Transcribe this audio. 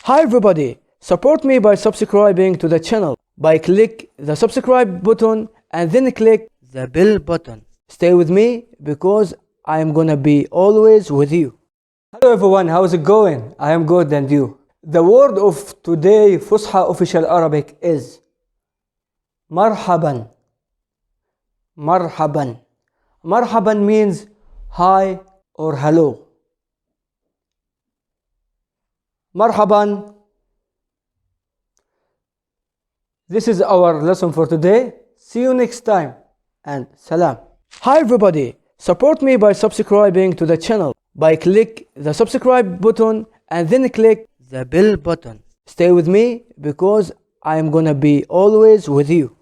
Hi everybody, support me by subscribing to the channel by click the subscribe button and then click the bell button. Stay with me because I am gonna be always with you. Hello everyone, how's it going? I am good, and you? The word of today Fus-ha official Arabic is marhaban. Marhaban. Marhaban means hi or hello. Marhaban. This is our lesson for today. See you next time and salam. Hi everybody, support me by subscribing to the channel by click the subscribe button and then click the bell button. Stay with me because I am gonna be always with you.